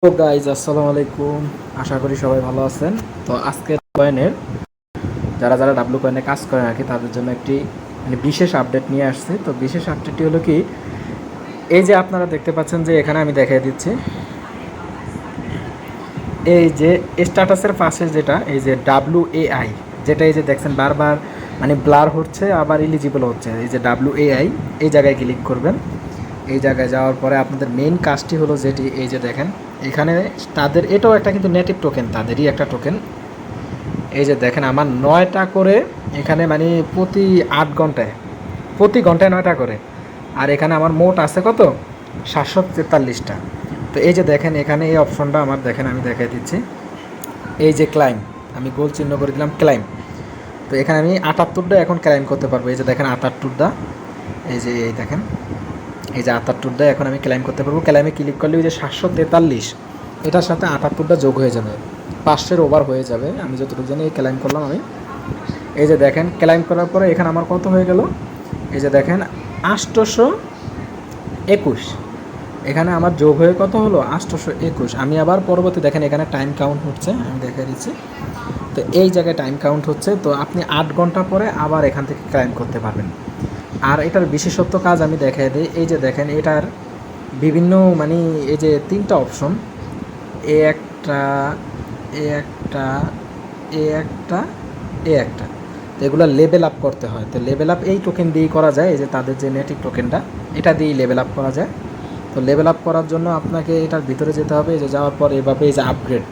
তো গাইজ আসসালামু আলাইকুম, আশা করি সবাই ভালো আছেন। তো আজকে কয়েনের যারা যারা ডাব্লু কয়েনে কাজ করেন আর কি তাদের জন্য একটি বিশেষ আপডেট নিয়ে আসছে। তো বিশেষ আপডেটটি হলো কি, এই যে আপনারা দেখতে পাচ্ছেন যে এখানে আমি দেখিয়ে দিচ্ছি, এই যে স্ট্যাটাসের পাশে যেটা এই যে WAI, যেটা এই যে দেখছেন বারবার ব্লার হচ্ছে আবার ইলিজিবল হচ্ছে, এই যে WAI, এই জায়গায় ক্লিক করবেন। এই জায়গায় যাওয়ার পরে আপনাদের মেইন কাজটি হলো যেটি এই যে দেখেন এখানে তাদের এটাও একটা কিন্তু নেটিভ টোকেন, তাদেরই একটা টোকেন। এই যে দেখেন আমার 9টা করে এখানে প্রতি 8 ঘন্টায়, প্রতি ঘন্টায় 9টা করে। আর এখানে আমার মোট আছে কত, 743টা। তো এই যে দেখেন এখানে এই অপশনটা আমার দেখেন, আমি দেখাই দিচ্ছি, এই যে ক্লাইম, আমি গোল চিহ্ন করে দিলাম ক্লাইম। তো এখানে আমি 78টা এখন ক্লাইম করতে পারবো। এই যে দেখেন 78টা, এই যে এই দেখেন এই যে 78টা এখন আমি ক্লাইম করতে পারবো। ক্লাইমে ক্লিক করলে ওই যে 743, এটার সাথে 78টা যোগ হয়ে যাবে, 500 ওভার হয়ে যাবে। আমি যতটুকু জানি এই ক্লাইম করলাম আমি। এই যে দেখেন ক্লাইম করার পরে এখানে আমার কত হয়ে গেল, এই যে দেখেন 821, এখানে আমার যোগ হয়ে কত হলো 821। আমি আবার পরবর্তী দেখেন এখানে টাইম কাউন্ট হচ্ছে, আমি দেখে দিচ্ছি। তো এই জায়গায় টাইম কাউন্ট হচ্ছে, তো আপনি 8 ঘন্টা পরে আবার এখান থেকে ক্লাইম করতে পারবেন। আর এটার বিশেষত্ব কাজ আমি দেখাই দিই। এই যে দেখেন এটার বিভিন্ন এই যে 3টা অপশন, এ একটা, এ একটা, এ একটা, এ একটা, তো এগুলো লেভেল আপ করতে হয়। তো লেভেল আপ এই টোকেন দিয়েই করা যায়, এই যে তাদের যে নেটিভ টোকেনটা, এটা দিয়েই লেভেল আপ করা যায়। তো লেভেল আপ করার জন্য আপনাকে এটার ভিতরে যেতে হবে। এই যে যাওয়ার পর এভাবে এই যে আপগ্রেড,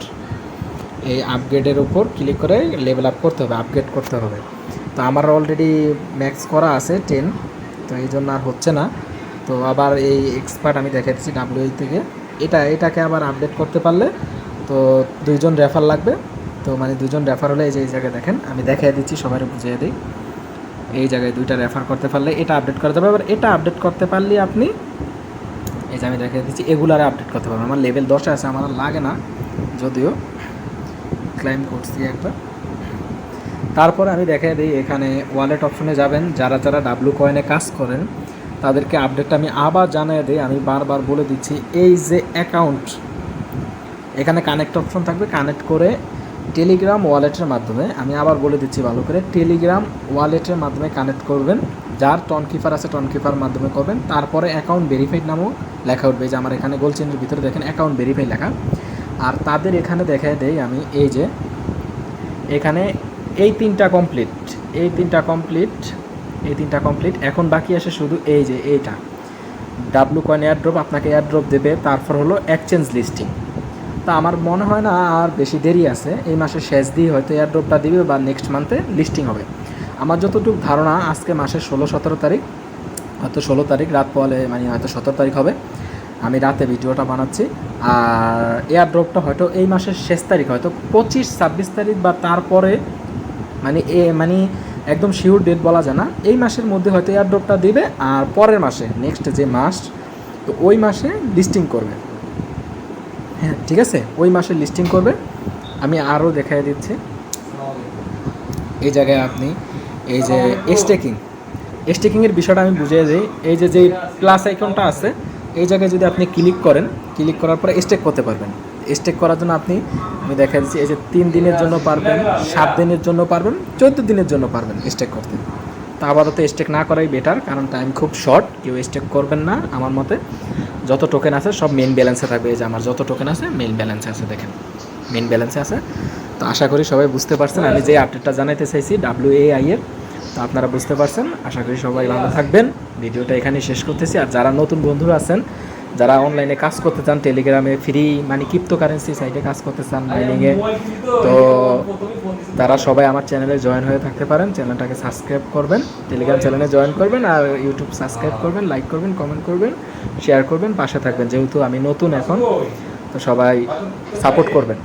এই আপগ্রেডের উপর ক্লিক করে লেভেল আপ করতে হবে, আপগ্রেড করতে হবে। তো আমার অলরেডি ম্যাক্স করা আছে 10, তো এই জন্য আর হচ্ছে না। তো আবার এই এক্সপার্ট আমি দেখাচ্ছি WA থেকে, এটাকে আবার আপডেট করতে পারলে তো 2জন রেফার লাগবে। তো 2জন রেফার হলে এই যে এই জায়গায় দেখেন আমি দেখিয়ে দিচ্ছি, সবাই বুঝিয়ে দিই। এই জায়গায় 2টা রেফার করতে পারলে এটা আপডেট করা যাবে। এবার এটা আপডেট করতে পারলে আপনি এই যে আমি দেখিয়ে দিচ্ছি এগুলারে আপডেট করতে পারবেন। আমার লেভেল 10 আছে, আমার লাগে না, যদিও ক্লাইম করছি একবার। তারপরে আমি দেখাই দিই, এখানে ওয়ালেট অপশনে যাবেন। যারা যারা ডাব্লু কয়েনে কাজ করেন তাদেরকে আপডেটটা আমি আবার জানিয়ে দিই, আমি বারবার বলে দিচ্ছি। এই যে অ্যাকাউন্ট, এখানে কানেক্ট অপশন থাকবে, কানেক্ট করে টেলিগ্রাম ওয়ালেটের মাধ্যমে, আমি আবার বলে দিচ্ছি ভালো করে, টেলিগ্রাম ওয়ালেটের মাধ্যমে কানেক্ট করবেন। যার টন কিপার আছে টন কিপার মাধ্যমে করবেন। তারপরে অ্যাকাউন্ট ভেরিফাইড নামও লেখা উঠবে, যে আমার এখানে গোল চিহ্নের ভিতরে দেখেন অ্যাকাউন্ট ভেরিফাই লেখা। আর তাদের এখানে দেখাই দেই আমি, এই যে এখানে এই 3টা কমপ্লিট, এই 3টা কমপ্লিট, এই 3টা কমপ্লিট। এখন বাকি আসে শুধু এই যে এইটা ডাব্লু কয়েন এয়ারড্রপ, আপনাকে এয়ারড্রপ দেবে। তারপর হলো এক্সচেঞ্জ লিস্টিং। তা আমার মনে হয় না আর বেশি দেরি আছে, এই মাসের শেষ দিয়ে হয়তো এয়ারড্রপটা দিবে বা নেক্সট মান্থে লিস্টিং হবে। আমার যতটুকু ধারণা আজকে মাসের 16-17 তারিখ, হয়তো 16 তারিখ রাত পরে হয়তো 17 তারিখ হবে। আমি রাতে ভিডিওটা বানাচ্ছি। আর এয়ারড্রপটা হয়তো এই মাসের শেষ তারিখ, হয়তো 25-26 তারিখ বা তারপরে, একদম শিওর ডেট বলা যায় না। এই মাসের মধ্যে হয়তো এয়ারড্রপটা দিবে, আর পরের মাসে নেক্সট যে মাস, তো ওই মাসে লিস্টিং করবে। হ্যাঁ ঠিক আছে, ওই মাসে লিস্টিং করবে। আমি আরও দেখাই দিচ্ছি, এই জায়গায় আপনি এই যে স্টেকিংয়ের বিষয়টা আমি বুঝিয়ে দিই। এই যে যেই প্লাস আইকনটা আছে, এই জায়গায় যদি আপনি ক্লিক করেন, ক্লিক করার পরে স্টেক করতে পারবেন। স্টেক করার জন্য আপনি, আমি দেখা দিচ্ছি, এই যে 3 দিনের জন্য পারবেন, 7 দিনের জন্য পারবেন, 14 দিনের জন্য পারবেন স্টেক করতে। তা আপাতত স্টেক না করাই বেটার, কারণ টাইম খুব শর্ট, কেউ স্টেক করবেন না আমার মতে। যত টোকেন আছে সব মেইন ব্যালেন্সে থাকবে। এই যে আমার যত টোকেন আছে মেইন ব্যালেন্সে আছে, দেখেন মেইন ব্যালেন্সে আছে। তো আশা করি সবাই বুঝতে পারছেন আমি যে আপডেটটা জানাইতে চাইছি WAI এর। তো আপনারা বুঝতে পারছেন, আশা করি সবাই ভালো থাকবেন। ভিডিওটা এখানেই শেষ করতেছি। আর যারা নতুন বন্ধুরা আছেন, যারা অনলাইনে কাজ করতে চান, টেলিগ্রামে ফ্রি ক্রিপ্টোকারেন্সি সাইটে কাজ করতে চান মাইনিংয়ে, তো তারা সবাই আমার চ্যানেলে জয়েন হয়ে থাকতে পারেন। চ্যানেলটাকে সাবস্ক্রাইব করবেন, টেলিগ্রাম চ্যানেলে জয়েন করবেন, আর ইউটিউব সাবস্ক্রাইব করবেন, লাইক করবেন, কমেন্ট করবেন, শেয়ার করবেন, পাশে থাকবেন। যেহেতু আমি নতুন এখন, তো সবাই সাপোর্ট করবেন।